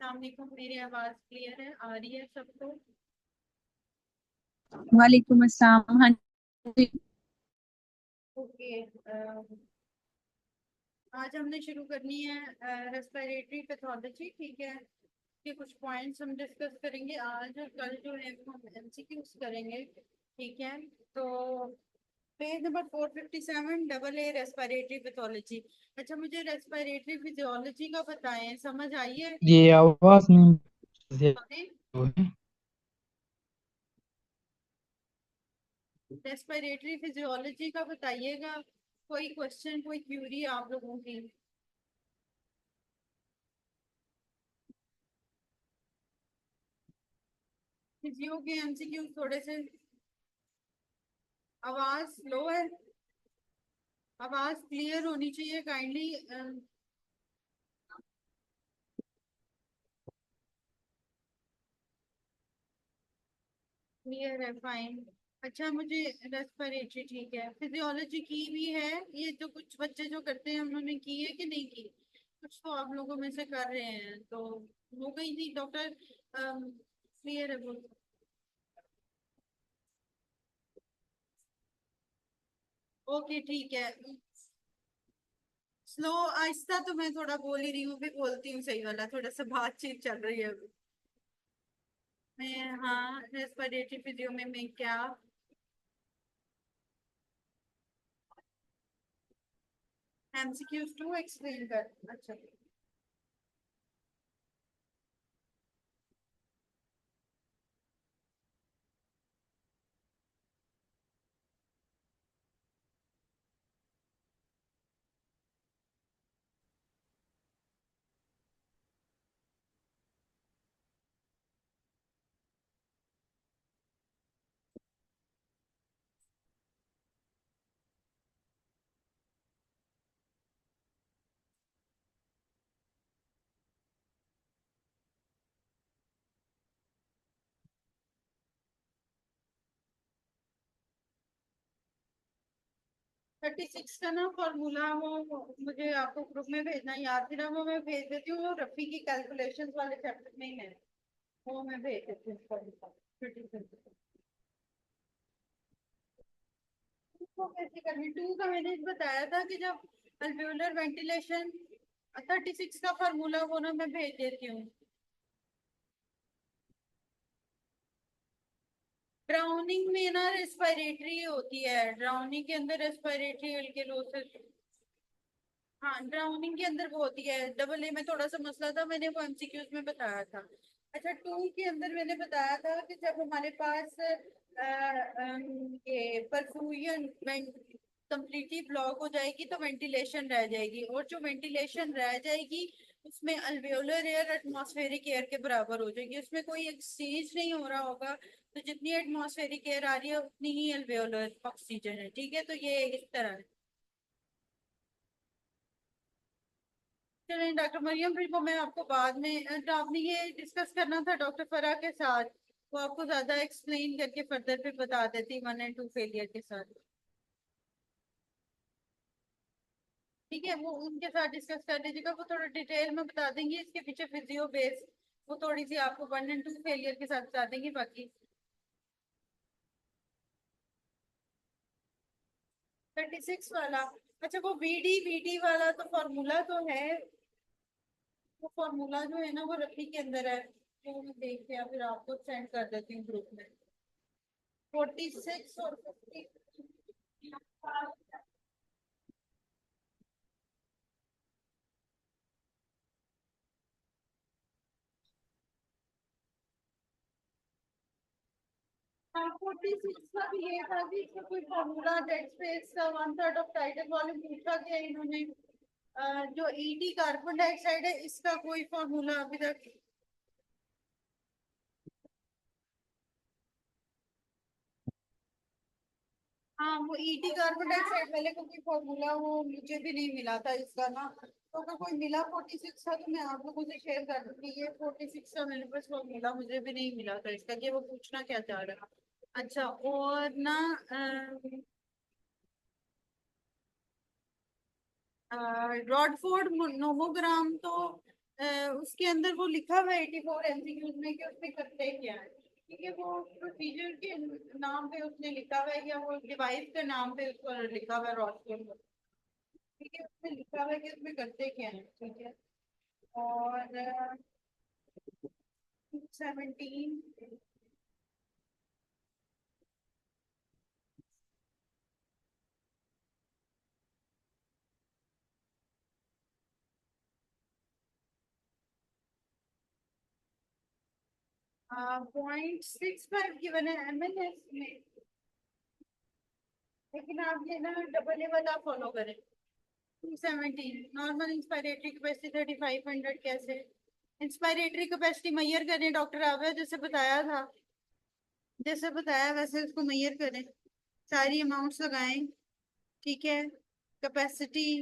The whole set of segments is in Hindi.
अस्सलाम वालेकुम। मेरी आवाज क्लियर है, आ रही है सबको? वालेकुम अस्सलाम। हाँ जी। ओके। आज हमने शुरू करनी है रेस्पिरेटरी पैथोलॉजी, ठीक है। के कुछ पॉइंट्स हम डिस्कस करेंगे आज, और कल जो है वो हम एमसीक्यूज करेंगे, ठीक है। तो page number 457, double A respiratory pathology. अच्छा, मुझे रेस्पिरेटरी फिजियोलॉजी का बताएं, समझ आई है? ये आवाज में रेस्पिरेटरी फिजियोलॉजी का बताइएगा। कोई क्वेश्चन, कोई क्यूरी आप लोगों की? फिजियो के एमसीक्यू थोड़े से। आवाज स्लो है, आवाज क्लियर होनी चाहिए काइंडली। क्लियर है, फाइन। अच्छा, मुझे रेस्पिरेटरी, ठीक है, फिजियोलॉजी की भी है। ये जो कुछ बच्चे जो करते हैं उन्होंने की है कि नहीं की? कुछ तो आप लोगों में से कर रहे हैं तो हो गई थी डॉक्टर। क्लियर है, बोल। ओके, ठीक है। स्लो, आहिस्ता तो मैं थोड़ा बोल ही रही हूँ, भी बोलती हूँ सही वाला, थोड़ा सा बातचीत चल रही है अभी। मैं, हाँ, रेस्पिरेटरी फिजियो में मैं क्या? एमसीक्यूज टू एक्सप्लेन कर। अच्छा, 36 का ना फॉर्मूला, वो मुझे आपको ग्रुप में भेजना याद थी ना, वो मैं भेज देती हूँ। वो रफी की कैलकुलेशंस वाले चैप्टर में ही है, वो मैं भेज देती हूँ फॉर्मूला। 36 को कैसे करनी, टू का मैंने बताया था कि जब अल्वेओलर वेंटिलेशन। 36 का फॉर्मूला वो ना मैं भेज देती हूँ। ड्राउनिंग में ना रेस्पिरेटरी होती है, ड्राउनिंग के अंदर रेस्पिरेटरी एल्केलोसिस। हाँ, ड्राउनिंग के अंदर वो होती है। डबल ए में थोड़ा सा मसला था, मैंने वो एमसीक्यूज में बताया था। अच्छा, टू के अंदर मैंने बताया था कि जब हमारे पास ये परफ्यूजन कंप्लीटली ब्लॉक हो जाएगी तो वेंटिलेशन रह जाएगी, और जो वेंटिलेशन रह जाएगी उसमें अल्वेओलर एयर एटमॉस्फेरिक एयर के बराबर हो जाएगी, उसमें कोई एक्सचेंज नहीं हो रहा होगा। तो जितनी एटमॉस्फेरिक एयर आ रही है उतनी ही अल्वेओलर ऑक्सीजन है, ठीक है। तो ये इस तरह है। चलें डॉक्टर मरियम, फिर वो मैं आपको बाद में, तो आपने ये डिस्कस करना था डॉक्टर फरा के साथ, वो आपको ज्यादा एक्सप्लेन करके फर्दर फिर बता देती 1 और 2 फेलियर के साथ। ठीक है, वो उनके साथ डिस्कस कर लीजिएगा, वो थोड़ा डिटेल में बता देंगे इसके पीछे फिजियो बेस। वो थोड़ी सी आपको 1 और 2 फेलियर के साथ बता देंगे बाकी। 36 वाला। अच्छा, वो वीडी वाला तो फॉर्मूला तो है। वो फॉर्मूला जो है ना वो रफी के अंदर है, तो मैं देख के या फिर आपको सेंड कर देती हूँ ग्रुप में। 46 और 50। 46 का भी ये था कि इसका कोई फॉर्मूला, डेड स्पेस का 1/3 ऑफ टाइटल वॉल्यूम पूछा गया इन्होंने। जो ईटी कार्बन डाइऑक्साइड है इसका कोई फॉर्मूला अभी तक। हाँ, वो ईटी कार्बन डाइऑक्साइड वाले को कोई फॉर्मूला वो मुझे भी नहीं मिला था इसका ना। तो अगर कोई मिला 46 का तो मैं आप लोगों से शेयर कर दूंगी। ये 46 का मेरे पास फॉर्मूला मुझे भी नहीं मिला था इसका, कि वो पूछना क्या चाह रहा। अच्छा, और ना रॉडफोर्ड नोमोग्राम तो उसके अंदर वो लिखा हुआ है 84 एमसीक्यूज में कि उसमें करते क्या है। ठीक है, वो प्रोसीजर के नाम पे उसने लिखा हुआ है या वो डिवाइस के नाम पे उसको लिखा हुआ है रॉस्टर। ठीक है, उसमें लिखा हुआ है कि उसमें करते क्या है। ठीक है, और 17 0.65 गिवन है एमएनएस में, लेकिन आप ये ना डबल ए वाला फॉलो करें। 217 नॉर्मल इंस्पायरेटरी कैपेसिटी 3500 कैसे। इंस्पायरेटरी कैपेसिटी मैयर करें डॉक्टर आवे जैसे बताया था, जैसे बताया वैसे उसको मैयर करें, सारी अमाउंट्स लगाएं। ठीक है, कैपेसिटी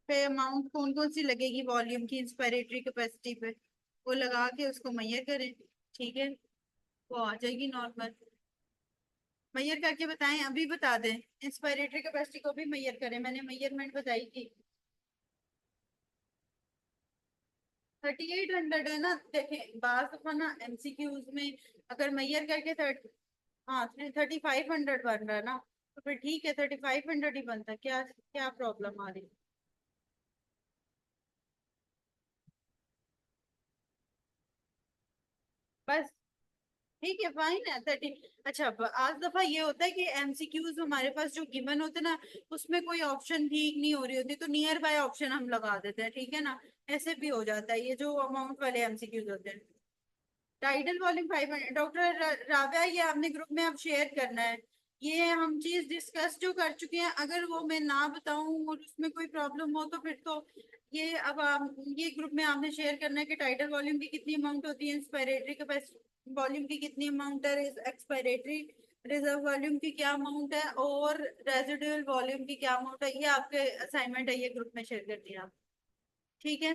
पे अमाउंट कौन कौन सी लगेगी वॉल्यूम की इंस्पायरेटरी कैपेसिटी पे, वो लगा के उसको मैयर करें। ठीक है, वो आ जाएगी नॉर्मल। मैयर करके बताएं, अभी बता दें। इंस्पायरेटरी कैपेसिटी को भी मैयर करें, मैंने मैयरमेंट बताई थी। 3800 है ना, देखें बात दफा ना एमसीक्यूज में अगर मैयर करके हाँ 3500 बन रहा है ना, तो फिर ठीक है 3500 ही बनता है। क्या क्या प्रॉब्लम आ रही। बस ठीक है, फाइन है 30। अच्छा, आज दफा ये होता है कि एमसीक्यूज हमारे पास जो गिवन होते हैं ना, उसमें कोई ऑप्शन ठीक नहीं हो रही होती तो नियर बाय ऑप्शन हम लगा देते हैं। ठीक है ना, ऐसे भी हो जाता है ये जो अमाउंट वाले एमसीक्यूज होते हैं। टाइटल वॉल्यूम 500 डॉक्टर राव्या, ये आपने ग्रुप में अब शेयर करना है। ये हम चीज डिस्कस जो कर चुके हैं, अगर वो मैं ना बताऊं और उसमें कोई प्रॉब्लम हो तो फिर तो ये अब ये ग्रुप में आपने शेयर करना है कि टाइटल वॉल्यूम की कितनी अमाउंट होती है, इंस्पायरेटरी कैपेसिटी वॉल्यूम की कितनी अमाउंट है, एक्सपायरेटरी रिजर्व वॉल्यूम की क्या अमाउंट है, और रेजिडुअल वॉल्यूम की क्या अमाउंट है। ये आपके असाइनमेंट है, ये ग्रुप में शेयर कर दिया आप। ठीक है,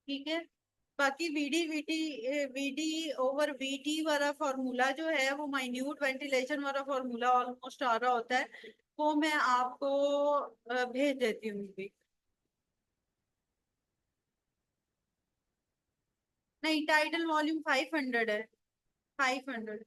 ठीक है। बाकी वीडी ओवर वीटी वाला फॉर्मूला जो है वो माइन्यूट वेंटिलेशन वाला फॉर्मूला ऑलमोस्ट आ रहा होता है, वो मैं आपको भेज देती हूँ भी। नहीं, टाइटल वॉल्यूम 500 है। 500।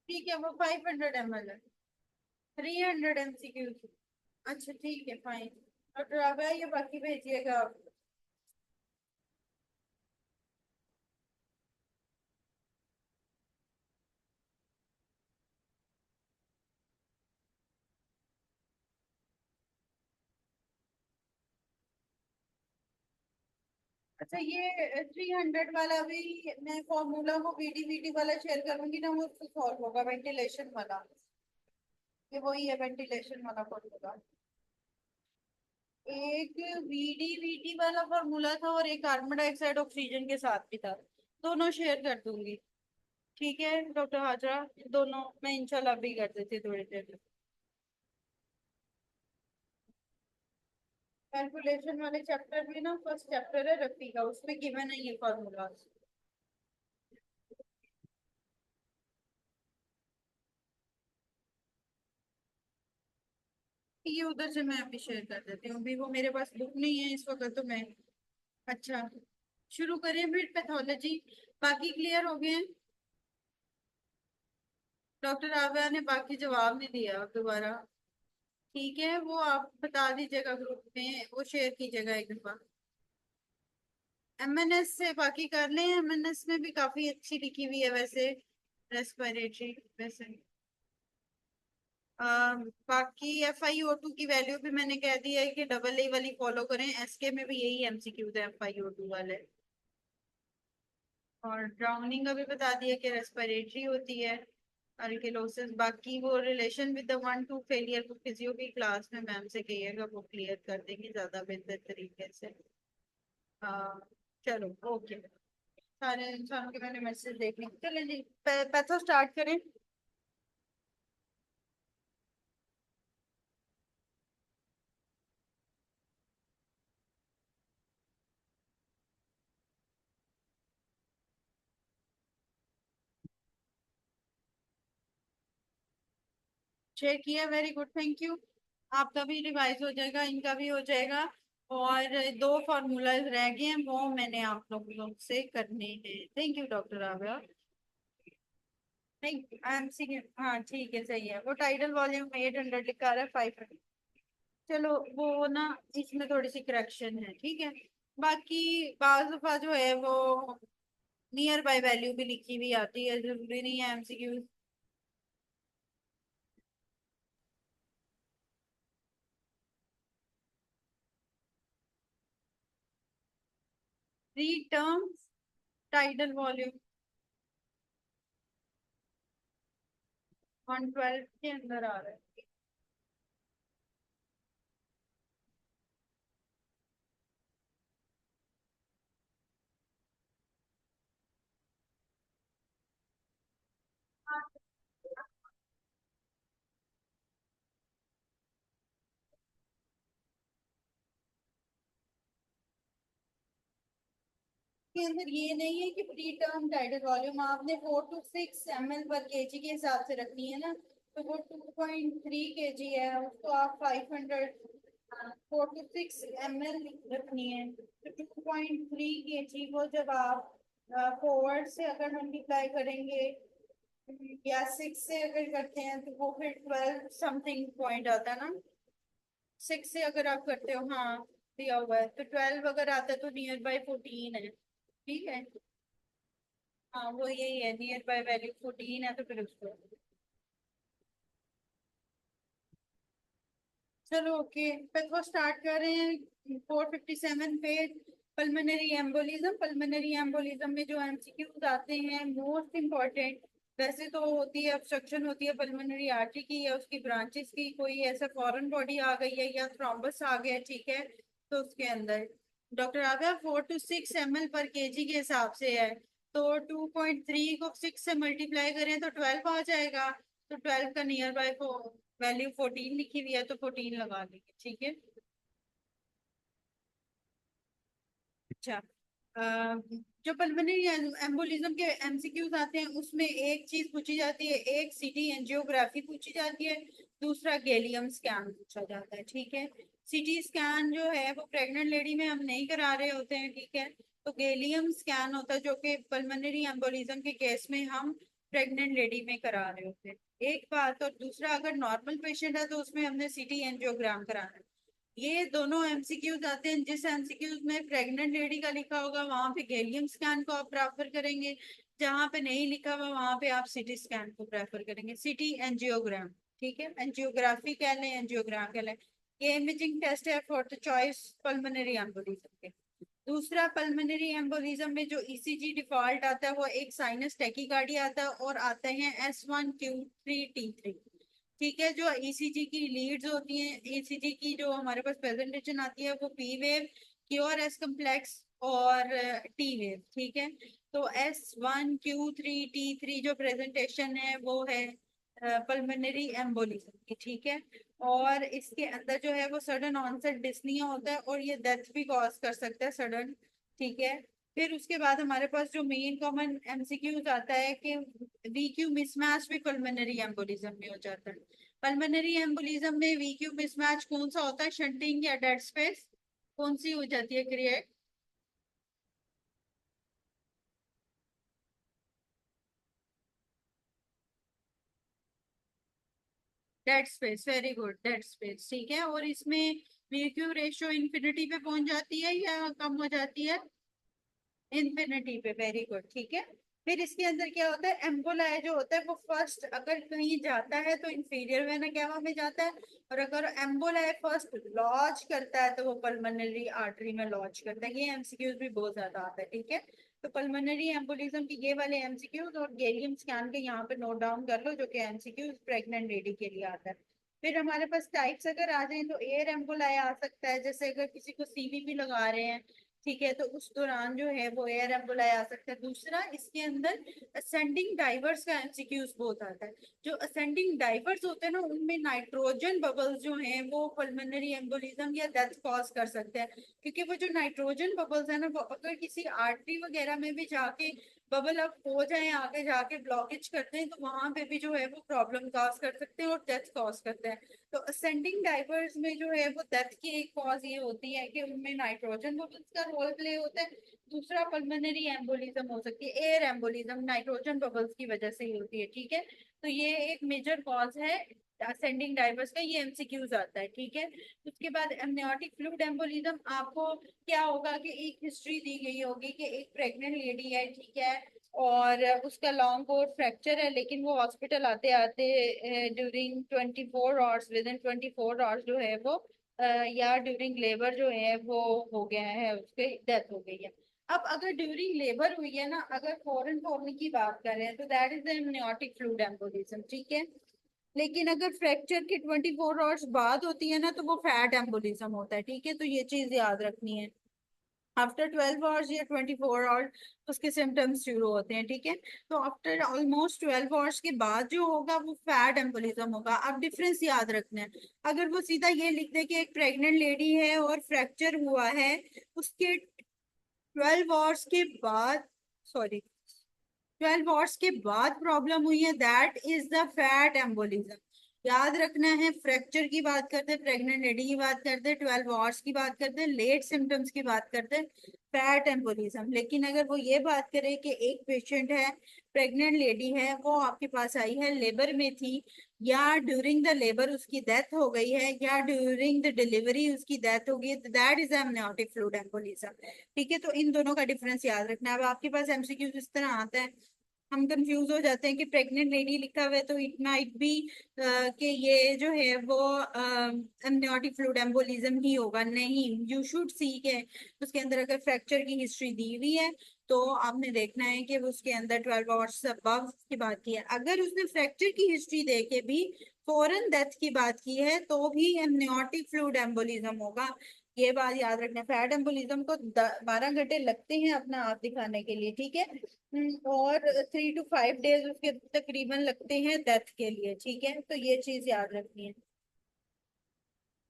ठीक है, वो 500 ml है। 300 MCQ। अच्छा ठीक है, फाइन। और ड्राइवर ये बाकी भेजिएगा आप। अच्छा, ये 300 वाला भी मैं फॉर्मूला वो वीडी वाला शेयर करूंगी ना, वो उससे सॉल्व होगा वेंटिलेशन वाला। ये वही है वेंटिलेशन वाला फॉर्मूला। एक वीडी वाला फॉर्मूला था और एक कार्बन डाइऑक्साइड ऑक्सीजन के साथ भी था। दोनों शेयर कर दूंगी। ठीक है डॉक्टर हाजरा, दोनों मैं इंशाल्लाह भी कर देती थोड़ी देर में। कैलकुलेशन वाले चैप्टर में ना, फर्स्ट चैप्टर है रफी का, उसमें गिवन है ये फॉर्मूला। ये उधर से मैं अभी शेयर कर देती हूँ, अभी वो मेरे पास बुक नहीं है इस वक्त तो मैं। अच्छा, शुरू करें फिर पैथोलॉजी। बाकी क्लियर हो गए हैं। डॉक्टर आव्या ने बाकी जवाब नहीं दिया अब दोबारा। ठीक है, वो आप बता दीजिएगा ग्रुप में, वो शेयर कीजिएगा एक दफा। एमएनएस से बाकी कर लें, एमएनएस में भी काफी अच्छी लिखी हुई है वैसे, रेस्पिरेटरी वैसे। बाकी FiO2 की वैल्यू भी मैंने कह दी है कि डबल ए वाली फॉलो करें, एसके में भी यही MCQ है FiO2 वाले। और ड्राउनिंग का भी बता दिया कि रेस्पिरेटरी होती है, अल्किलोसिस। बाकी वो रिलेशन विद द 1-2 फेलियर को फिजियो की क्लास में मैम से कहिएगा, वो क्लियर कर देंगे ज्यादा बेहतर तरीके से। हाँ, चलो ओके। सारे इंसानों के मैंने मैसेज देख ली, चलें जी पैथो स्टार्ट करें। शेयर किया, वेरी गुड, थैंक यू। आपका भी रिवाइज हो जाएगा, इनका भी हो जाएगा। और दो फॉर्मूलाज रह गए हैं, वो मैंने आप लोगों से करने हैं। थैंक यू डॉक्टर आव्या। नहीं, एमसीक्यू, हाँ ठीक है, सही है। वो टाइटल वॉल्यूम में 800 लिखा रहा है, 500। चलो वो ना, इसमें थोड़ी सी करेक्शन है, ठीक है। बाकी बाज दफा जो है वो नियर बाय वैल्यू भी लिखी हुई आती है, जरूरी नहीं है MCQ. Three terms title volume 112 के अंदर आ रहा है। के अंदर ये नहीं है कि प्री टर्म टाइटल वॉल्यूम आपने 4 to 6 ml पर केजी के हिसाब से रखनी है ना। तो वो 2.3 kg है, उसको आप 500 4 to 6 ml रखनी है। तो 2.3 kg वो जब आप फॉरवर्ड से अगर मल्टीप्लाई करेंगे या 6 से अगर करते हैं तो वो फिर 12 समथिंग पॉइंट आता है ना। 6 से अगर आप करते हो, हाँ दिया हुआ है, तो 12 अगर आता है तो नियर बाय 14 है, ठीक है। हाँ वो यही है, नियर बाय वैल्यू 14 है, तो फिर उसको। चलो ओके, फिर वो स्टार्ट कर रहे हैं 457 पे। पल्मोनरी एम्बोलिज्म, पल्मोनरी एम्बोलिज्म में जो एमसीक्यूज आते हैं मोस्ट इम्पोर्टेंट, वैसे तो होती है ऑब्स्ट्रक्शन होती है पल्मोनरी आर्टरी की या उसकी ब्रांचेस की, कोई ऐसा फॉरेन बॉडी आ गई है या थ्रोम्बस आ गया, ठीक है। तो उसके अंदर डॉक्टर आ गया 4 to 6 ml पर केजी के हिसाब से है। तो 2.3 को 6 से मल्टीप्लाई करें तो 12 आ जाएगा। तो 12 का नियर बाय वैल्यू 14 लिखी हुई है, तो 14 लगा देंगे, ठीक है। अच्छा, जो पल्मोनरी एम्बोलिज्म के एमसीक्यूज आते हैं उसमें एक चीज पूछी जाती है, एक सीटी एंजियोग्राफी पूछी जाती है, दूसरा गैलियम स्कैन पूछा जाता है, ठीक है। सीटी स्कैन जो है वो प्रेग्नेंट लेडी में हम नहीं करा रहे होते हैं, ठीक है। तो गैलियम स्कैन होता है जो कि पल्मोनरी एम्बोलिज्म के केस में हम प्रेग्नेंट लेडी में करा रहे होते हैं। एक बात, और दूसरा अगर नॉर्मल पेशेंट है तो उसमें हमने सीटी एंजियोग्राम कराना है। ये दोनों एमसीक्यूज आते हैं, जिस एमसीक्यूज में प्रेग्नेंट लेडी का लिखा होगा वहां पे गैलियम स्कैन को आप प्रेफर करेंगे, जहां पे नहीं लिखा हुआ वहां पे आप सीटी स्कैन को प्रेफर करेंगे, सीटी एंजियोग्राम, ठीक है। एंजियोग्राफी कह लें, एंजियोग्राम कह लें। ये इमेजिंग टेस्ट है for the choice pulmonary embolism के। दूसरा, पल्मोनरी एम्बोलिज्म में जो ईसीजी डिफॉल्ट आता है वो एक साइनस टैकीकार्डिया आता है और आते हैं S1Q3T3, ठीक है। जो ईसीजी की लीड्स होती हैं, ईसीजी की जो हमारे पास प्रेजेंटेशन आती है वो P wave, QR S complex और टी वेव, ठीक है। तो S1Q3T3 जो प्रेजेंटेशन है वो है पल्मोनरी एम्बोलिज्म की, ठीक है। और इसके अंदर जो है वो सडन ऑनसेट डिस्निया होता है और ये डेथ भी कॉज कर सकता है सडन, ठीक है। फिर उसके बाद हमारे पास जो मेन कॉमन एमसीक्यूज आता है कि वीक्यू मिसमैच भी पल्मोनरी एम्बोलिज्म में हो जाता है। पल्मोनरी एम्बोलिज्म में वीक्यू मिसमैच कौन सा होता है, शंटिंग या डेड स्पेस, कौन सी हो जाती है create? Dead space, very good, dead space, ठीक है। और इसमें वीक्यू रेशियो इन्फिनिटी पे पहुंच जाती है या कम हो जाती है? इन्फिनिटी पे, वेरी गुड, ठीक है। फिर इसके अंदर क्या होता है, एम्बोलाई जो होता है वो फर्स्ट अगर कहीं जाता है तो इंफीरियर वेना कैवा में जाता है, और अगर एम्बोलाई फर्स्ट लॉन्च करता है तो वो पल्मोनरी आर्टरी में लॉन्च करता है। ये एमसीक्यूज भी बहुत ज्यादा आता है, ठीक है। तो पल्मोनरी एम्बोलिज्म की ये वाले एमसीक्यूज और गैलियम स्कैन के यहाँ पे नोट डाउन कर लो, जो कि एमसीक्यूज प्रेग्नेंट लेडी के लिए आता है। फिर हमारे पास टाइप्स अगर आ जाए तो एयर एम्बोलाई आ सकता है, जैसे अगर किसी को सीवीपी लगा रहे हैं, ठीक है, तो उस दौरान जो है वो एयर एम्बोलाई आ सकता है। दूसरा, इसके अंदर असेंडिंग डाइवर्स का एमसीक्यूज बहुत आता है। जो असेंडिंग डाइवर्स होते हैं ना उनमें नाइट्रोजन बबल्स जो हैं वो पल्मोनरी एम्बोलिज्म या डेथ कॉज कर सकते हैं, क्योंकि वो जो नाइट्रोजन बबल्स है ना वो अगर किसी आर्टरी वगैरह में भी जाके बबल अप हो जाए आगे जाके ब्लॉकेज करते हैं तो वहां पे भी जो है वो प्रॉब्लम कॉज कर सकते हैं और डेथ कॉज करते हैं। तो असेंडिंग डाइवर्स में जो है वो डेथ की एक कॉज ये होती है कि उनमें नाइट्रोजन बबल्स का रोल प्ले होता है। दूसरा पल्मोनरी एम्बोलिज्म हो सकती है, एयर एम्बोलिज्म नाइट्रोजन बबल्स की वजह से ही होती है, ठीक है। तो ये एक मेजर कॉज है असेंडिंग डाइवर्स का, ये एमसीक्यूज आता है, ठीक है। उसके बाद एमनियोटिक फ्लूइड एम्बोलिज्म, आपको क्या होगा कि एक हिस्ट्री दी गई होगी कि एक प्रेग्नेंट लेडी है, ठीक है, और उसका लॉन्ग कोर फ्रैक्चर है, लेकिन वो हॉस्पिटल आते आते during 24 hours, with in 24 hours जो है वो या ड्यूरिंग लेबर जो है वो हो गया है, उसकी डेथ हो गई है। अब अगर ड्यूरिंग लेबर हुई है ना, अगर फॉरेन होने की बात करें तो that is amniotic fluid embolism, ठीक है। लेकिन अगर फ्रैक्चर के 24 आवर्स बाद होती है ना तो वो फैट एम्बोलिज्म होता है, ठीक है। तो ये चीज याद रखनी है। आफ्टर 12 आवर्स या 24 आवर्स उसके सिम्टम्स शुरू होते हैं, ठीक है। तो आफ्टर ऑलमोस्ट 12 आवर्स के बाद जो होगा वो फैट एम्बोलिज्म होगा। अब डिफरेंस याद रखना है। अगर वो सीधा ये लिख दे कि एक प्रेग्नेंट लेडी है और फ्रैक्चर हुआ है, उसके 12 आवर्स के बाद, सॉरी, 12 आवर्स के बाद प्रॉब्लम हुई है, that is the fat embolism. याद रखना है, फ्रैक्चर की बात करते, प्रेग्नेंट लेडी की बात करते, 12 आवर्स की बात करते, लेट सिम्टम्स की बात करते, फैट एम्बोलिज्म। लेकिन अगर वो ये बात करे कि एक पेशेंट है, प्रेग्नेंट लेडी है, वो आपके पास आई है, लेबर में थी, या ड्यूरिंग द लेबर उसकी डेथ हो गई है, या ड्यूरिंग द डिलीवरी उसकी डेथ हो गई है, तो that is amniotic fluid embolism, ठीक है। तो इन दोनों का डिफरेंस याद रखना है। अब आपके पास एमसीक्यू इस तरह आता है, हम कंफ्यूज हो जाते हैं कि प्रेग्नेंट लेडी लिखा हुआ है तो इट माइट बी कि ये जो है वो एमनियोटिक फ्लूइड एम्बोलिज्म ही होगा। नहीं, यू शुड सी के उसके अंदर अगर फ्रैक्चर की हिस्ट्री दी हुई है तो आपने देखना है कि वो उसके अंदर 12 आवर्स अबव की बात की है। अगर उसने फ्रैक्चर की हिस्ट्री दे के भी फॉरन डेथ की बात की है तो भी एमनियोटिक फ्लूइड एम्बोलिज्म होगा। ये बात याद रखना। फैट एम्बोलिज्म को 12 घंटे लगते हैं अपना आप दिखाने के लिए, ठीक है। और 3 to 5 डेज उसके तकरीबन लगते हैं डेथ के लिए, ठीक है। तो ये चीज याद रखनी है।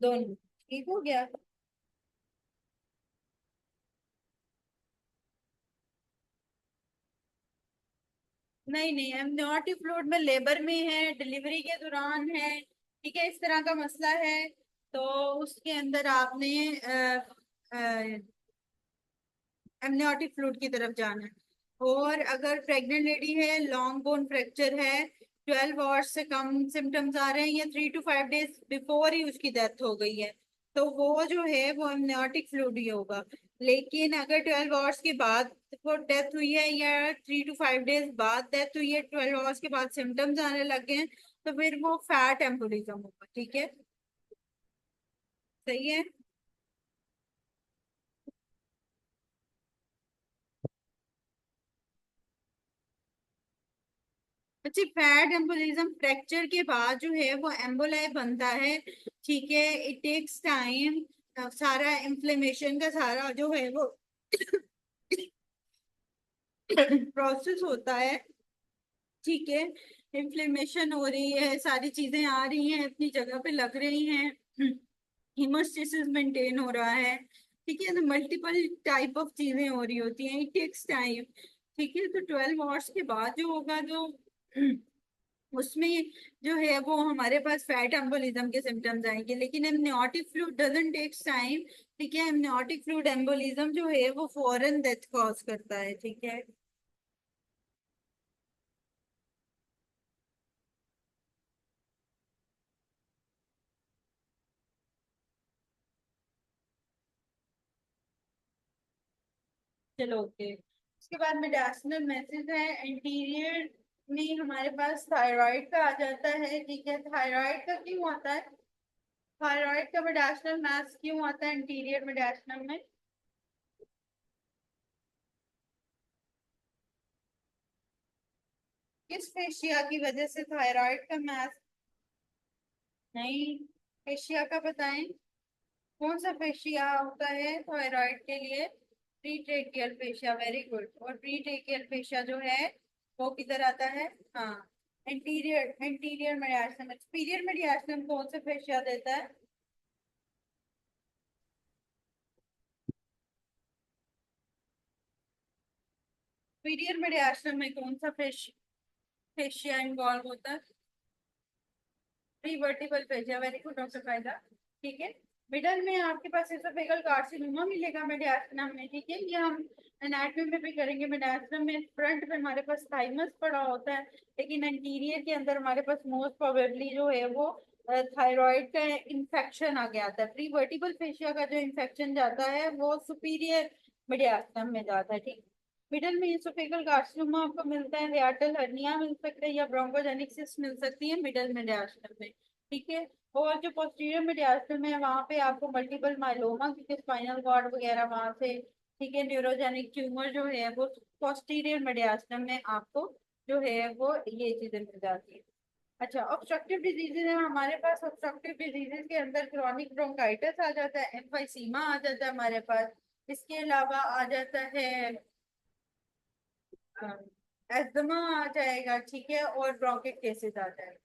दोनों ठीक हो गया। नहीं नहीं, एमनियोटिक फ्लूइड में लेबर में है, डिलीवरी के दौरान है, ठीक है, इस तरह का मसला है। तो उसके अंदर आपने एमनियोटिक फ्लूइड की तरफ जाना है। और अगर प्रेग्नेंट लेडी है, लॉन्ग बोन फ्रैक्चर है, 12 आवर्स से कम सिम्टम्स आ रहे हैं, या 3 to 5 डेज बिफोर ही उसकी डेथ हो गई है, तो वो जो है वो एमनियोटिक फ्लूइड ही होगा। लेकिन अगर 12 आवर्स के बाद वो डेथ हुई है, या 3 to 5 डेज बाद डेथ हुई है, 12 आवर्स के बाद सिम्टम्स आने लग गए हैं, तो फिर वो फैट एम्बोलिज्म होगा, ठीक है। सही है। अच्छा, फैट एम्बोलिज्म फ्रैक्चर के बाद जो है वो एम्बोलाई बनता है, ठीक है। इट टेक्स टाइम, सारा इन्फ्लेमेशन का सारा जो है वो प्रोसेस होता है, ठीक है। इन्फ्लेमेशन हो रही है, सारी चीजें आ रही हैं, अपनी जगह पे लग रही हैं, हीमोस्टेसिस मेंटेन हो रहा है, ठीक है। तो मल्टीपल टाइप ऑफ चीजें हो रही होती हैं, इट टेक्स टाइम, ठीक है। तो 12 आवर्स के बाद जो होगा, जो उसमें जो है वो हमारे पास फैट एम्बोलिज्म के सिम्टम्स आएंगे। लेकिन amniotic fluid doesn't takes time, ठीक है। एमनियोटिक फ्लूइड एम्बोलिज्म जो है वो फौरन डेथ कॉज करता है, ठीक है। चलो ओके। उसके बाद मेडिसिनल मैसेज है, एंटीरियर में हमारे पास थायराइड का आ जाता है, ठीक है। थायराइड का क्यों आता है, थायराइड का मेडिसिनल मैस क्यों आता है एंटीरियर मेडिसिनल में? किस फेशिया की वजह से थायराइड का मैस? नहीं, फेशिया का बताएं, कौन सा फेशिया होता है थायराइड के लिए? प्रीट्रेकियल फेशिया, वेरी गुड। और प्रीट्रेकियल फेशिया जो है वो किधर आता है? हाँ, एंटीरियर, एंटीरियर मेडियास्टम। एक्सपीरियर मेडियास्टम कौन सा फेशिया देता है? सुपीरियर मीडियास्टम में कौन सा फेशिया इन्वॉल्व होता है? Pre vertebral fascia, very good doctor फायदा। ठीक है, मिडल में आपके पास एसोफेगल कार्सिनोमा मिलेगा मीडियास्टम में। ठीक है, ये हम एनाटॉमी में भी करेंगे। मीडियास्टम में फ्रंट में हमारे पास थाइमस पड़ा होता है, लेकिन एंटीरियर के अंदर हमारे पास मोस्ट प्रोबेबली जो है वो थायराइड का इंफेक्शन आ गया था। प्री वर्टिबल फेशिया का जो इंफेक्शन जाता है वो सुपीरियर मीडियास्टम में जाता है। ठीक, मिडल में एसोफेगल कार्सिनोमा आपको मिलता है, हियाटल हर्निया मिल सकता है, या ब्रोंकोजेनिक सिस्ट मिल सकती है मिडल मीडियास्टम में। ठीक है, और जो पोस्टीरियर मीडियास्टम है वहां पे आपको मल्टीपल माइलोमा, क्योंकि स्पाइनल कॉर्ड वगैरह वहां से, ठीक है, न्यूरोजेनिक ट्यूमर जो है वो पोस्टीरियर मीडियास्टम में आपको जो है वो ये चीजें मिल जाती है। अच्छा, ऑब्स्ट्रक्टिव डिजीजेज है हमारे पास। ऑब्स्ट्रक्टिव डिजीजेज के अंदर क्रॉनिक ब्रोंकाइटिस आ जाता है, एम्फाइसीमा आ जाता है हमारे पास। इसके अलावा आ जाता है एस्थमा आ जाएगा। ठीक है, और ब्रोंकिक केसेस आ जाएगा।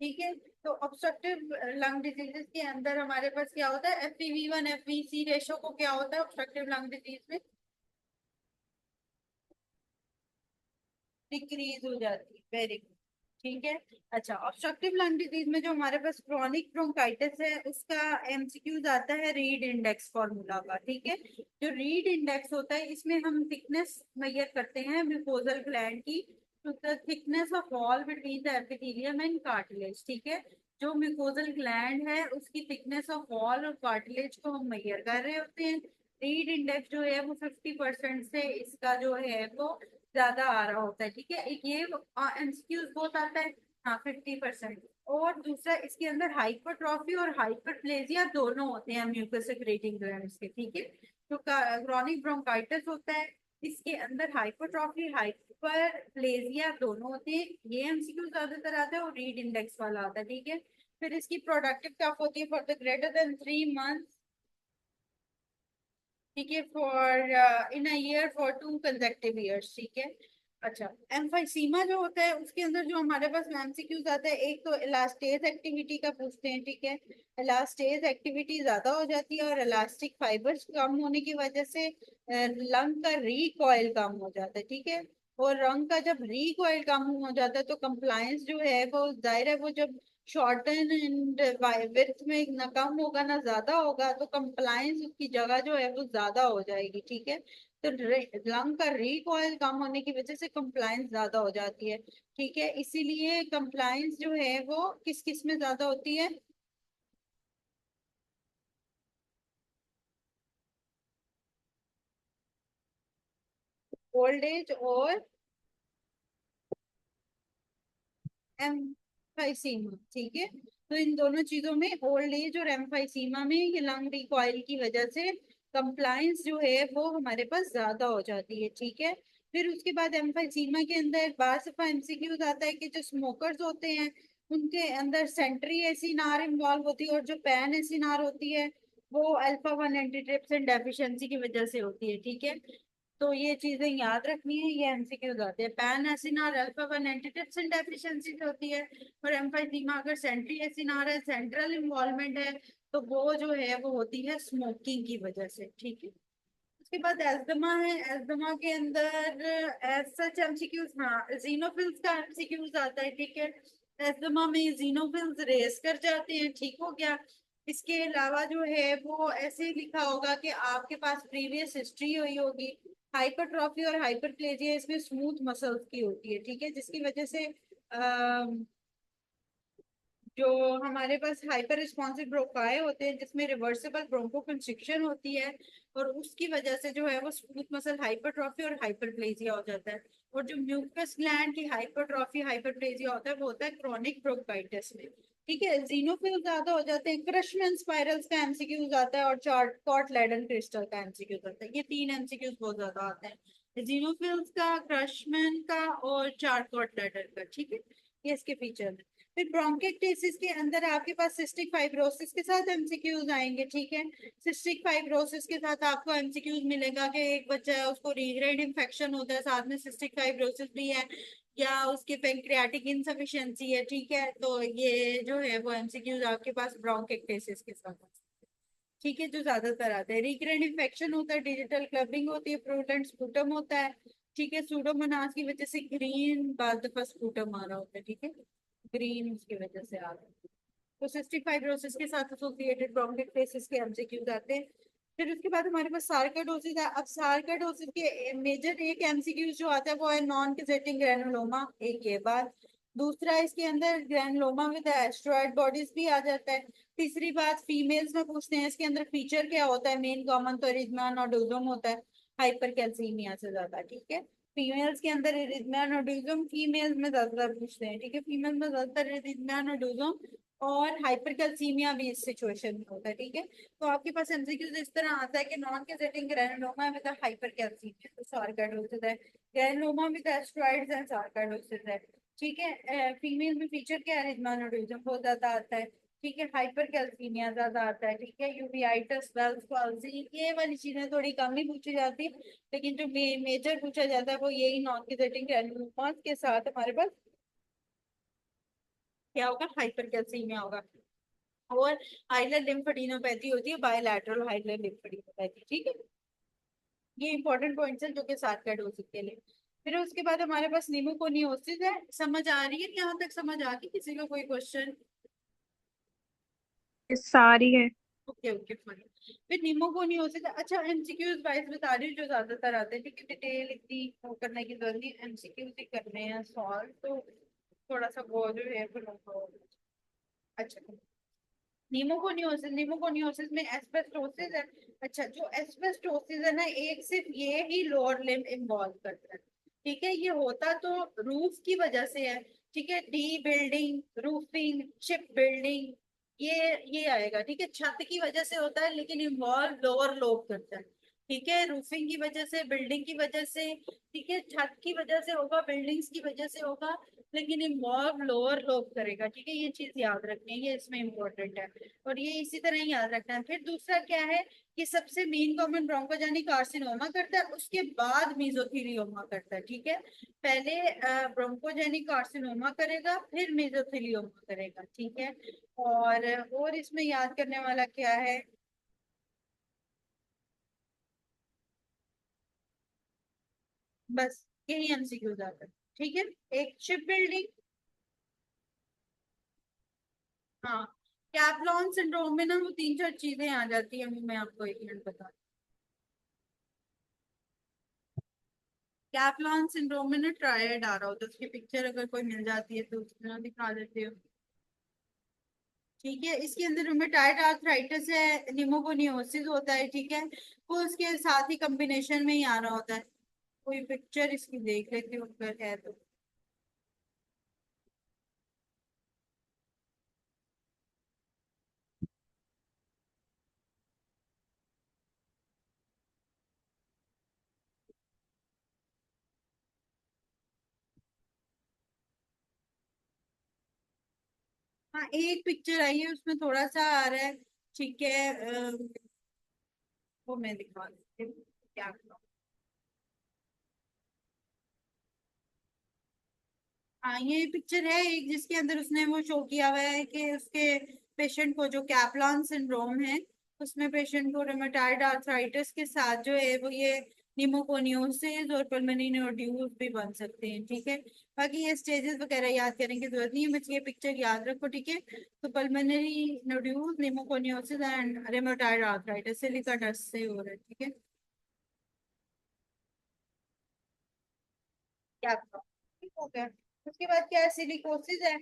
ठीक है, तो ऑब्स्ट्रक्टिव लंग डिजीजेस के अंदर हमारे पास क्या होता है, FPV1 FVC रेशो को क्या होता है ऑब्स्ट्रक्टिव लंग डिजीज में, डिक्रीज हो जाती है। Very good. ठीक है, अच्छा, ऑब्स्ट्रक्टिव लंग डिजीज में जो हमारे पास क्रोनिक ब्रोंकाइटिस है उसका MCQs आता है रीड इंडेक्स फॉर्मूला का। ठीक है, जो रीड इंडेक्स होता है इसमें हम थिकनेस मेजर करते हैं म्यूकोजल ग्लैंड की, to the thickness of wall between the epithelium and cartilage. ठीक है, जो म्यूकोजल ग्लैंड है उसकी थिकनेस ऑफ वॉल और कार्टिलेज को हम मेजर कर रहे होते हैं। रीड इंडेक्स जो है वो 50% से इसका जो है वो ज्यादा आ रहा होता है। ठीक है, एक ये MCQs बहुत आता है, हाँ 50%। और दूसरा इसके अंदर हाइपरट्रॉफी और हाइपरप्लेजिया दोनों होते हैं म्यूकस सेक्रेटिंग ग्लैंड्स के। ठीक है, तो क्रॉनिक ब्रोंकाइटिस होता है, इसके अंदर हाइपरट्रॉफी हाइपरप्लेजिया दोनों होते हैं। ये MCQ ज्यादातर आता है और रीड इंडेक्स वाला आता है। ठीक है, फिर इसकी प्रोडक्टिव कब होती है, for the greater than 3 month. ठीक है, for in a year for 2 consecutive years। ठीक है, अच्छा, एम्फाइसीमा जो होता है उसके अंदर जो हमारे पास MCQs आता है, एक तो इलास्टेज एक्टिविटी का पूछते हैं। ठीक है, इलास्टेज एक्टिविटी ज्यादा हो जाती है और इलास्टिक फाइबर्स कम होने की वजह से लंग का रिकॉइल कम हो जाता है। ठीक है, और रंग का जब रिकॉइल कम हो जाता है तो कंप्लायंस जो है वो जाहिर है, वो जब शॉर्टन एंड विड्थ में ना कम होगा ना ज्यादा होगा, तो कंप्लायंस उसकी जगह जो है वो ज्यादा हो जाएगी। ठीक है, तो लंग का रिकॉइल कम होने की वजह से कंप्लायंस ज्यादा हो जाती है। ठीक है, इसीलिए कंप्लायंस जो है वो किस किस में ज्यादा होती है, ओल्ड एज और एम्फाइसीमा। ठीक है, तो इन दोनों चीजों में, ओल्ड एज और एम्फाइसीमा में, ये लंग रिकॉइल की वजह से कंप्लायंस जो है वो हमारे पास ज्यादा हो जाती है। ठीक है, फिर उसके बाद एम्फाइसीमा के अंदर बार सफा MCQ आता है कि जो स्मोकर्स होते हैं उनके अंदर सेंट्री एसिनार इन्वॉल्व होती है, और जो पैन एसिनार होती है वो अल्फा 1 एंटीट्रिप्सिन डेफिशिएंसी की वजह से होती है। ठीक है, तो ये चीजें याद रखनी है, ये MCQ आते हैं। Pan acinar alpha 1 antitrypsin deficiency से होती है, और एम्फाइसीमा अगर सेंट्री एसिनार है, सेंट्रल इन्वॉल्वमेंट है, तो वो जो है वो होती है स्मोकिंग की वजह से। ठीक है, उसके बाद एस्दमा है। एस्दमा के अंदर एज सच MCQs, हाँ, जीनोफिल्स का MCQs आता है। ठीक है, एस्दमा में जीनोफिल्स रेस कर जाते हैं, ठीक हो गया। इसके अलावा जो है वो ऐसे ही लिखा होगा कि आपके पास प्रीवियस हिस्ट्री हुई होगी। हाइपरट्रॉफी और हाइपरप्लेजिया इसमें स्मूथ मसल्स की होती है। ठीक है, जिसकी वजह से जो हमारे पास हाइपर रिस्पॉन्सिव ब्रोंकाई होते हैं जिसमें रिवर्सिबल ब्रोंकोकंस्ट्रिक्शन होती है, और उसकी वजह से जो है वो स्मूथ मसल हाइपरट्रॉफी और हाइपरप्लेजिया हो जाता है। और जो म्यूकस ग्लैंड की हाइपरट्रॉफी हाइपरप्लेजिया होता है वो होता है क्रोनिक ब्रोंकाइटिस में। ठीक है, जीनोफिल ज्यादा हो जाते हैं, क्रशमैन स्पाइरल्स का MCQ आता है, और चार्कॉट लेडन क्रिस्टल का MCQ आता है। ये 3 MCQ बहुत ज्यादा आते हैं, जीनोफिल्स का, क्रशमैन का और चार्कॉट लेडन का। ठीक है, ये इसके फीचर है। फिर ब्रोंकिक्टेसिस के अंदर आपके पास सिस्टिक फाइब्रोसिस के साथ MCQs आएंगे। ठीक है, सिस्टिक फाइब्रोसिस के साथ आपको MCQs मिलेगा कि एक बच्चा है उसको रीग्रेड इन्फेक्शन होता है, साथ में सिस्टिक फाइब्रोसिस भी है, या उसके पेंक्रियाटिक इनसफिशिएंसी है। ठीक है, तो ये जो है वो MCQs आपके पास ब्रोंकिक्टेसिस के साथ। ठीक है, जो ज्यादातर आते हैं, रिकरेंट इन्फेक्शन होता है, डिजिटल क्लबिंग होती है, प्रूडेंट स्पूटम होता है, ठीक है, सूडोमोनास की वजह से ग्रीन बाद दफा स्पूटम आ रहा होता है, ठीक है, ग्रीन उसकी वजह से आ रहा है। तो सिस्टिक फाइब्रोसिस के साथ एसोसिएटेड ब्रोंकिटिस के एमसीक्यूज आते हैं। फिर उसके बाद हमारे पास सार्कोइडोसिस है। अब सार्कोइडोसिस के मेजर एक एमसीक्यू जो आता है वो है नॉन किजेटिंग ग्रैनुलोमा, एक ये बात। दूसरा, इसके अंदर ग्रैनुलोमा विद एस्ट्रॉइड बॉडीज भी आ जाता है। तीसरी बात, फीमेल्स में पूछते हैं इसके अंदर फीचर क्या होता है, मेन कॉमन तो इरिथमा नोडुलम होता है, हाइपर कैल्सीमिया से ज्यादा, ठीक है। फीमेल्स के अंदर इरिथमा नोडुलम फीमेल्स में ज्यादातर पूछते हैं, ठीक है, फीमेल में ज्यादातर इरिथमा नोडुलम और हाइपरकैल्सीमिया भी इस सिचुएशन में होता है, ठीक है। तो आपके पास एमसीक्यूज इस तरह आता है कि नॉन केसेटिंग ग्रैनुलोमा विद हाइपरकैल्सीमिया तो सार्कोइडोसिस है, granuloma with asteroids and sarcoidosis है, ठीक है। फीमेल में फीचर क्या है, इरिथमानोडुलिज्म बहुत ज्यादा आता है, ठीक है, हाइपरकैल्सीमिया ज्यादा आता है, ठीक है, यूवीआइटिस, वेल्स पॉल्सी, ये वाली चीजें थोड़ी कम ही पूछी जाती है। लेकिन जो मेजर पूछा जाता है वो यही नॉन केसेटिंग ग्रैनुलोमा के साथ हमारे पास क्या होगा, हाइपरकैल्सीमिया होगा। और हाइलर लिम्फेडिनोपैथी होती है, बायलैटरल हाइलर लिम्फेडिनोपैथी, ठीक है। ये इंपॉर्टेंट पॉइंट्स हैं जो कि साथ कैड हो सकते हैं। फिर उसके बाद हमारे पास निमोकोनियोसिस है। समझ आ रही है, यहाँ तक समझ आ गई किसी का कोई क्वेश्चन? सारी है। Okay okay fine. फिर निमोकोनियोसिस, अच्छा एमसीक्यूज वाइज बता रही हूँ जो ज्यादातर आते हैं, ठीक है, डिटेल इतनी वो करने की जरूरत नहीं, एमसीक्यूज ही करने हैं सॉल्व, तो थोड़ा सा वो जो है फिर उनको, अच्छा। निमोकोनियोसिस में एस्बेस्टोसिस है। अच्छा, जो एस्बेस्टोसिस है ना, एक सिर्फ ये ही लोअर लिम्ब इन्वॉल्व करता है, ठीक है। ये होता तो रूफ की वजह से है, ठीक है, D building, roofing, ship building, ये आएगा, ठीक है, छत की वजह से होता है, लेकिन इन्वॉल्व लोअर लोब करता है, ठीक है, रूफिंग की वजह से, बिल्डिंग की वजह से, ठीक है, छत की वजह से होगा, बिल्डिंग्स की वजह से होगा, लेकिन इन्वॉल्व लोअर लोब करेगा, ठीक है, ये चीज याद रखनी है, ये इसमें इंपॉर्टेंट है। और ये इसी तरह ही याद रखना है। फिर दूसरा क्या है कि सबसे मेन कॉमन ब्रोंकोजेनिक कार्सिनोमा करता है, उसके बाद मेसोथेलियोमा करता है, ठीक है। पहले ब्रोंकोजेनिक कार्सिनोमा करेगा, फिर मेसोथेलियोमा करेगा, ठीक है। और इसमें याद करने वाला क्या है, बस यही एमसीक्यू आता है, ठीक है। एक शिप बिल्डिंग, हाँ, कैपलॉन सिंड्रोम में ना वो तीन चार चीजें आ जाती है, वो मैं आपको एक मिनट बता। कैपलॉन सिंड्रोम में ना ट्रायड आ रहा होता है, उसकी पिक्चर अगर कोई मिल जाती है तो उसमें दिखा देते हो, ठीक है। इसके अंदर रूमेटाइड आर्थराइटिस है, निमोकोनियोसिस होता है, ठीक है, वो उसके साथ ही कॉम्बिनेशन में ही आ रहा होता है। कोई पिक्चर इसकी देख लेती हूँ अगर है तो। हाँ, एक पिक्चर आई है उसमें थोड़ा सा आ रहा है, ठीक है, वो मैं दिखा देती हूँ क्या। हाँ, ये पिक्चर है एक जिसके अंदर उसने वो शो किया हुआ है कि उसके पेशेंट को जो कैपलान सिंड्रोम है, उसमें पेशेंट को रूमेटाइड आर्थराइटिस के साथ जो है वो ये निमोकोनियोसिस और पल्मोनी नोड्यूल्स भी बन सकते हैं, ठीक है। बाकी ये स्टेजेस वगैरह याद करने की जरूरत नहीं है, बस ये पिक्चर याद रखो, ठीक है। तो pulmonary nodules, pneumoconiosis and rheumatoid arthritis silica dust से हो रहा है, ठीक है। क्या ठीक हो गया। उसके बाद क्या है, सिलिकोसिस है।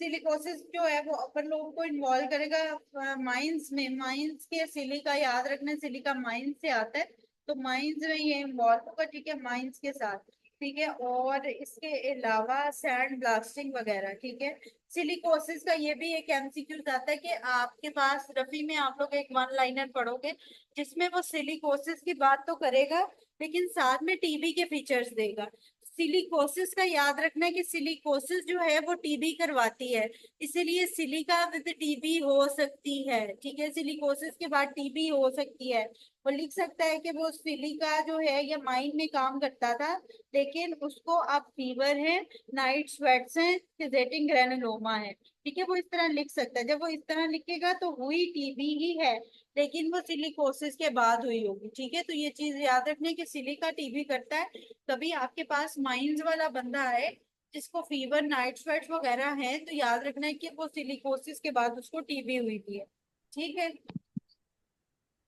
सिलिकोसिस जो है वो अपन लोगों को इन्वॉल्व करेगा माइंस में, माइंस के सिलिका याद रखना, सिलिका माइंस से आता है, तो माइंस में ये इन्वॉल्व होगा, ठीक है, माइंस के साथ, ठीक है। और इसके अलावा सैंड ब्लास्टिंग वगैरह, ठीक है। सिलिकोसिस का ये भी एक एमसीक्यू आता है कि आपके पास रफी में आप लोग एक वन लाइनर पढ़ोगे जिसमें वो सिलिकोसिस की बात तो करेगा, लेकिन साथ में टीबी के फीचर्स देगा। सिलिकोसिस का याद रखना है कि सिलिकोसिस जो है वो टीबी करवाती है, इसीलिए सिलिका विद टीबी हो सकती है, ठीक है, सिलिकोसिस के बाद टीबी हो सकती है। वो लिख सकता है कि वो सिलिका जो है ये माइंड में काम करता था, लेकिन उसको अब फीवर है, नाइट स्वेट्स हैं, सिजेटिंग ग्रैनुलोमा है, ठीक है, वो इस तरह लिख सकता है। जब वो इस तरह लिखेगा तो हुई टीबी ही है, लेकिन वो सिलिकोसिस के बाद हुई होगी। ठीक है, तो ये चीज याद रखने कि सिलिका टीबी करता है। कभी आपके पास माइंस वाला बंदा है जिसको फीवर नाइट स्वेट्स वगैरह है, तो याद रखना है कि वो सिलिकोसिस के बाद उसको टीबी हुई थी है। ठीक है,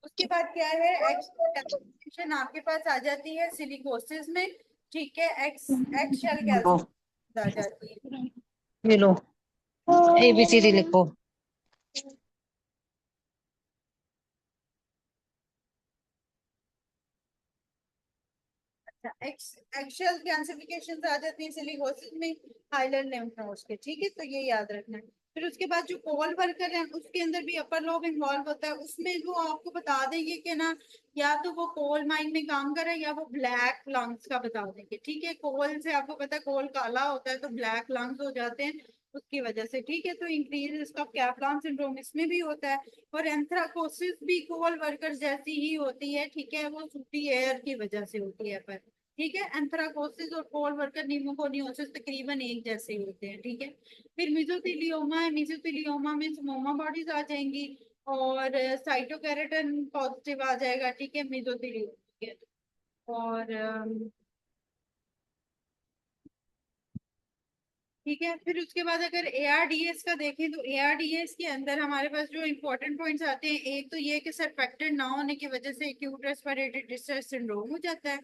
उसके बाद क्या है, एक्सटेंशन आपके पास आ जाती है सिलिकोसिस में। ठीक है, एक्स एक्शल लो, कैल्सिफिकेशन आ जाती है। ये लो, ABCD लिखो। एक्शियल कैल्सिफिकेशन आ जाती है सिलिकोसिस में, हाइलर लिम्फ नोड्स के। ठीक है, तो ये याद रखना है। फिर उसके बाद जो कोल वर्कर है उसके अंदर भी अपर लोब इन्वॉल्व होता है। उसमें वो आपको बता देंगे कि ना, या तो वो कोल माइन में काम कर रहा है या वो ब्लैक लंग्स का बता देंगे। ठीक है, कोल से आपको पता है कोल काला होता है तो ब्लैक लंग्स हो जाते हैं उसकी वजह से। ठीक है, तो increase risk of Kaplan syndrome इसमें भी होता है। और एंथ्राकोसिस भी कोल वर्कर्स जैसी ही होती है। ठीक है, वो सूटी एयर की वजह से होती है पर। ठीक है, एंथ्राकोसिस और पोल वर्कर निमोकोनियोसिस तकरीबन एक जैसे ही होते हैं। ठीक है, फिर मिजोथेलियोमा है, मिजोथेलियोमा में स्मोमा बॉडीज आ जाएंगी और साइटोकेराटिन पॉजिटिव आ जाएगा। ठीक है, मिजोथेलियोमा के। और ठीक है, फिर उसके बाद अगर एआरडीएस का देखें तो एआरडीएस के अंदर हमारे पास जो इंपॉर्टेंट पॉइंट्स आते हैं, एक तो ये कि सरफेक्टेंट ना होने की वजह से एक्यूट रेस्पिरेटरी डिस्ट्रेस सिंड्रोम हो जाता है।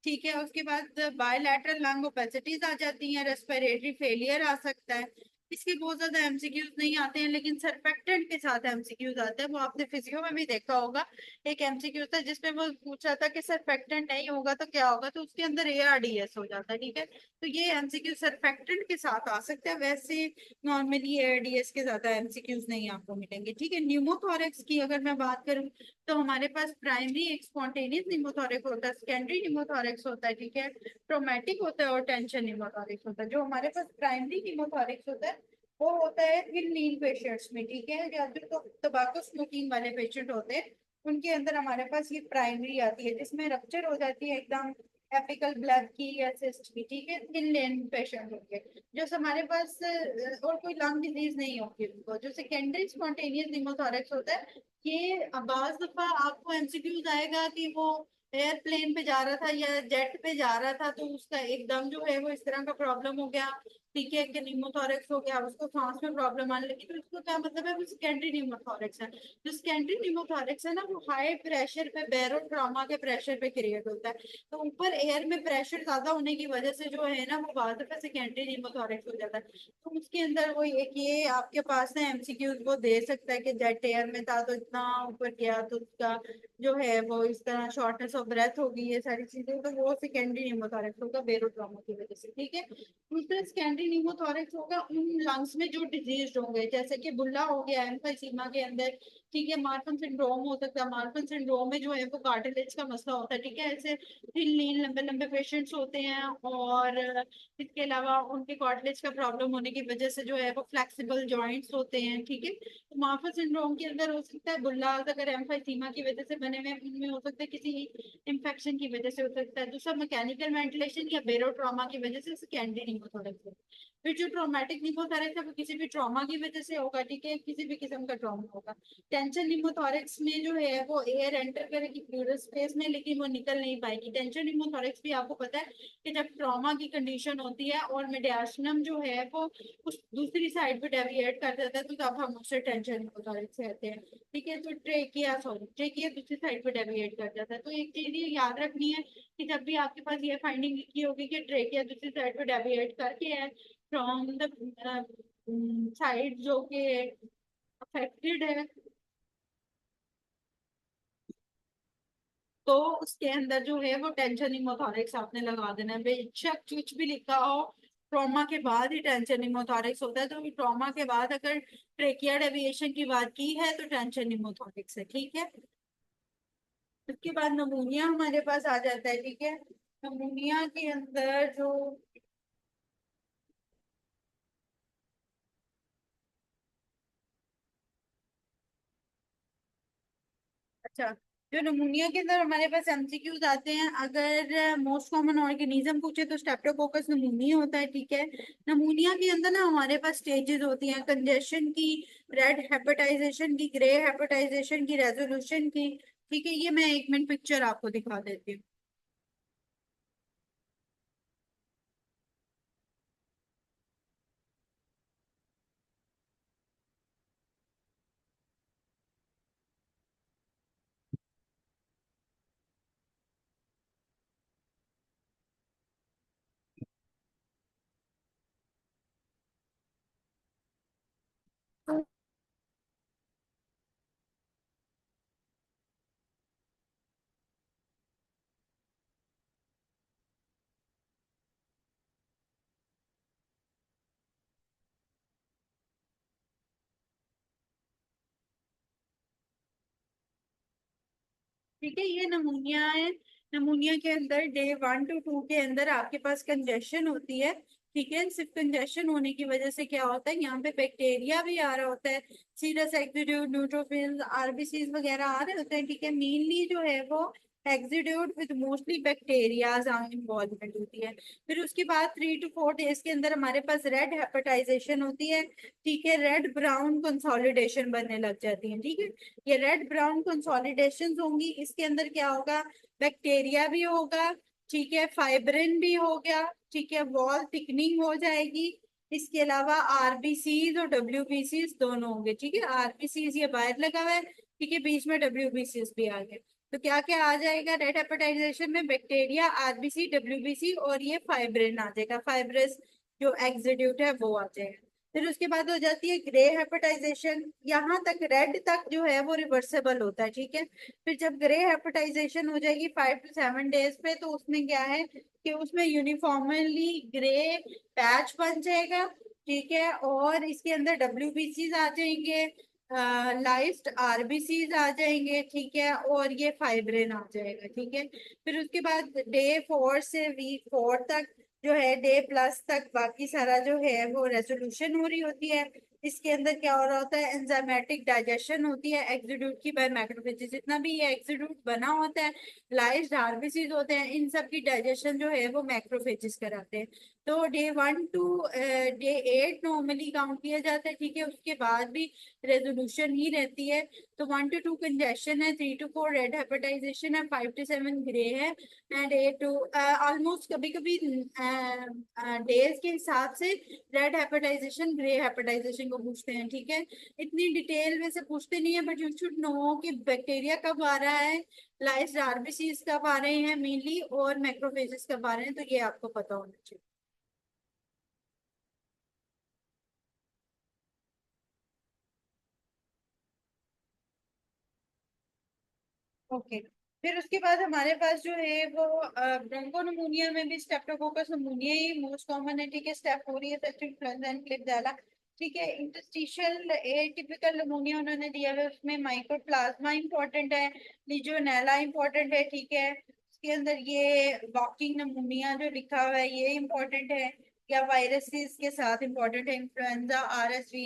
ठीक है, उसके बाद बायलैटरल लंग ओपेसिटीज आ जाती हैं, रेस्पिरेटरी फेलियर आ सकता है। इसके बहुत ज्यादा एमसीक्यूज नहीं आते हैं, लेकिन सरफेक्टेंट के साथ एमसीक्यूज आते हैं। वो आपने फिजियो में भी देखा होगा, एक एमसीक्यू था जिसमें वो पूछ रहा था कि सरफेक्टेंट नहीं होगा तो क्या होगा, तो उसके अंदर एआरडीएस हो जाता है। ठीक है, तो ये एमसीक्यू सरफेक्टेंट के साथ आ सकते हैं, वैसे नॉर्मली एआरडीएस के ज्यादा एमसीक्यूज नहीं आपको मिलेंगे। ठीक है, न्यूमोथोरेक्स की अगर मैं बात करूं तो हमारे पास प्राइमरी एक स्पॉन्टेनियस न्यूमोथोरेक्स होता है, सेकेंडरी न्यूमोथोरेक्स होता है। ठीक है, ट्रोमेटिक होता है और टेंशन न्यूमोथोरेक्स होता है। जो हमारे पास प्राइमरी न्यूमोथोरेक्स होता है वो होता है थिन लीन पेशेंट्स में। ठीक है, या जो तो तंबाकू स्मोकिंग वाले पेशेंट होते हैं उनके अंदर हमारे पास ये प्राइमरी आती है, जिसमें रप्चर हो जाती है एकदम एपिकल ब्लड की या सिस्ट की। ठीक है, थिन लेन पेशेंट होंगे जो हमारे पास और कोई लंग डिजीज नहीं होगी उनको। जो सेकेंडरी स्पॉन्टेनियस निमोथोरेक्स होता है, ये बाज दफा आपको एमसीक्यूज आएगा कि वो एयरप्लेन पे जा रहा था या जेट पे जा रहा था तो उसका एकदम जो है वो इस तरह का प्रॉब्लम हो गया। ठीक है, कि निमोथोरेक्स हो गया, उसको सांस में प्रॉब्लम आने लगी, तो उसको क्या मतलब है, वो सेकेंडरी निमोथोरेक्स है। जो सेकेंडरी निमोथोरेक्स है ना, वो हाई प्रेशर पे बेरोट्रॉमा के प्रेशर पे क्रिएट होता है। तो ऊपर एयर में प्रेशर ज्यादा होने की वजह से जो है ना, वो बाद में सेकेंडरी निमोथोरेक्स हो जाता है। तो उसके अंदर वो एक ये आपके पास ना एमसीक्यूज वो दे सकता है कि जेट एयर में था तो इतना ऊपर गया तो उसका जो है वो इस तरह शॉर्टनेस ऑफ ब्रेथ होगी, ये सारी चीजें, तो वो सेकेंडरी निमोथोरेक्स होगा बेरोट्रॉमा की वजह से। ठीक है, दूसरा सेकेंडरी निमोथोरेक्स होगा उन लंग्स में जो डिजीज होंगे, जैसे कि बुल्ला हो गया एम्फाइसीमा के अंदर। ठीक है, मार्फन सिंड्रोम हो सकता है, मार्फन सिंड्रोम में जो है वो कार्टिलेज का मसला होता है। ठीक है, ऐसे थिन लीन लंबे लंबे पेशेंट्स होते हैं और इसके अलावा उनके कार्टिलेज का प्रॉब्लम होने की वजह से जो है वो फ्लेक्सिबल जॉइंट्स होते हैं। ठीक है, तो मार्फन सिंड्रोम के अंदर हो सकता है बुल्ला अगर एम्फाइसीमा की वजह से बने हुए हैं, उनमें हो सकता है किसी इन्फेक्शन की वजह से हो सकता है। दूसरा मैकेनिकल वेंटिलेशन या बेरोट्रॉमा की वजह से सेकेंडरी निमोथोरेक्स। फिर जो ट्रॉमेटिक निमोथोरेक्स है वो किसी भी ट्रॉमा की वजह से होगा। ठीक है, किसी भी किस्म का ट्रॉमा होगा। टेंशन निमोथोरेक्स में जो है वो एयर एंटर करेगी प्लूरल स्पेस में, लेकिन वो निकल नहीं पाएगी। टेंशन निमोथोरेक्स भी आपको पता है कि जब ट्रॉमा की कंडीशन होती है और मिडियास्टिनम जो है वो उस दूसरी साइड पे डेविएट कर देता है, तो तब हम उसे टेंशन निमोथोरेक्स कहते हैं। ठीक है, तो ट्रेकिया दूसरी साइड पे डेविएट कर जाता है। तो एक चीज ये याद रखनी है कि जब भी आपके पास ये फाइंडिंग की होगी कि ट्रेकिया दूसरी साइड पे डेविएट करके है फ्रॉम द साइड जो कि अफेक्टेड है, तो उसके अंदर जो है वो टेंशन निमोथोरेक्स आपने लगा देना है, बेशक कुछ भी लिखा हो। ट्रॉमा के बाद ही टेंशन निमोथोरेक्स होता है, तो ट्रॉमा के बाद अगर ट्रेकिया डेविएशन की बात की है तो टेंशन निमोथोरेक्स है। ठीक है, उसके बाद नमूनिया हमारे पास आ जाता है। ठीक है, नमूनिया के अंदर जो अच्छा जो नमूनिया के अंदर हमारे पास एमसीक्यूज आते हैं, अगर मोस्ट कॉमन ऑर्गेनिज्म पूछे तो स्ट्रेप्टोकोकस नमूनिया होता है, ठीक है। नमूनिया के अंदर ना हमारे पास स्टेजेस होती हैं, कंजेशन की, रेड हेपेटाइजेशन की, ग्रे हेपेटाइजेशन की, रेजोल्यूशन की, ठीक है। ये मैं 1 मिनट पिक्चर आपको दिखा देती हूँ। ठीक है, ये नमूनिया है। नमूनिया के अंदर डे 1 to 2 के अंदर आपके पास कंजेशन होती है, ठीक है। सिर्फ कंजेशन होने की वजह से क्या होता है, यहाँ पे बैक्टीरिया भी आ रहा होता है, सीरस एक्सिड्यूट, न्यूट्रोफिल्स, आरबीसीज वगैरह आ रहे होते हैं, ठीक है। मेनली जो है वो एक्सिड्यूट विद मोस्टली बैक्टीरियाज इन्वॉल्वमेंट होती है। फिर उसके बाद 3 to 4 डेज के अंदर हमारे पास रेड हेपेटाइजेशन होती है, ठीक है। रेड ब्राउन कंसोलिडेशन बनने लग जाती है, ठीक है। ये रेड ब्राउन कंसोलिडेशन होंगी, इसके अंदर क्या होगा, बैक्टीरिया भी होगा, ठीक है, फाइब्रिन भी हो गया, ठीक है, वॉल थिकनिंग हो जाएगी। इसके अलावा आरबीसीज और डब्ल्यूबीसीज दोनों होंगे, ठीक है। आरबीसीज ये बाहर लगा हुआ है, ठीक है, बीच में डब्ल्यूबीसीज भी आ गए। तो क्या क्या आ जाएगा रेड हेपेटाइजेशन में, बैक्टीरिया, आरबीसी, डब्ल्यूबीसी और ये फाइब्रिन आ जाएगा, फाइब्रस जो एक्सिड्यूट है वो आ जाएगा। फिर उसके बाद हो जाती है ग्रे हेपेटाइजेशन, यहाँ तक रेड तक जो है वो रिवर्सेबल होता है, ठीक है। फिर जब ग्रे हेपेटाइजेशन हो जाएगी 5 to 7 डेज पे, तो उसमें क्या है कि उसमें यूनिफॉर्मली ग्रे पैच बन जाएगा, ठीक है। और इसके अंदर डब्ल्यूबीसीज आ जाएंगे, लाइस्ट आरबीसीज आ जाएंगे, ठीक है, और ये फाइब्रिन आ जाएगा, ठीक है। फिर उसके बाद डे 4 से वीक 4 तक जो है, डे+ तक बाकी सारा जो है वो रेजोल्यूशन हो रही होती है। इसके अंदर क्या हो रहा होता है, एंजाइमेटिक डाइजेशन होती है एक्सिड्यूट की बाय मैक्रोफेजेस। जितना भी ये एक्सिड्यूट बना होता है, लाइस्ड आरबीसीज होते हैं, इन सब की डाइजेशन जो है वो मैक्रोफेजेस कराते हैं। तो day 1 to day 8 normally count किया जाता है, ठीक है। उसके बाद भी रेजोल्यूशन ही रहती है। तो 1 to 2 कंजेशन है, 3 to 4 रेड हेपेटाइजेशन है, 5 to 7 ग्रे है, एंड 8 to ऑलमोस्ट कभी कभी डेज के हिसाब से रेड हेपेटाइजेशन, ग्रे हेपेटाइजेशन को पूछते हैं, ठीक है। इतनी डिटेल में से पूछते नहीं है, बट यू शुड नो कि बैक्टीरिया कब आ रहा है, लाइस्ड आरबीसीज कब आ रहे हैं मेनली, और मैक्रोफेजेस कब आ रहे हैं, तो ये आपको पता होना चाहिए। ओके। फिर उसके बाद हमारे पास जो है वो ब्रोंकोनिमोनिया में भी स्ट्रेप्टोकोकस निमोनिया ही मोस्ट कॉमन है, ठीक है। स्टेप हो रही है इन्फ्लुएंजा एंड क्लिपज़ाला, ठीक है। इंटरस्टिशियल एटिपिकल निमोनिया उन्होंने दिया है, उसमें माइकोप्लाज्मा इंपॉर्टेंट है, लीजियोनेला इंपॉर्टेंट है, ठीक है। उसके अंदर ये वॉकिंग निमोनिया जो लिखा हुआ है ये इंपॉर्टेंट है, या वायरसेस के साथ इंपॉर्टेंट है, इन्फ्लुएंजा, आरएसवी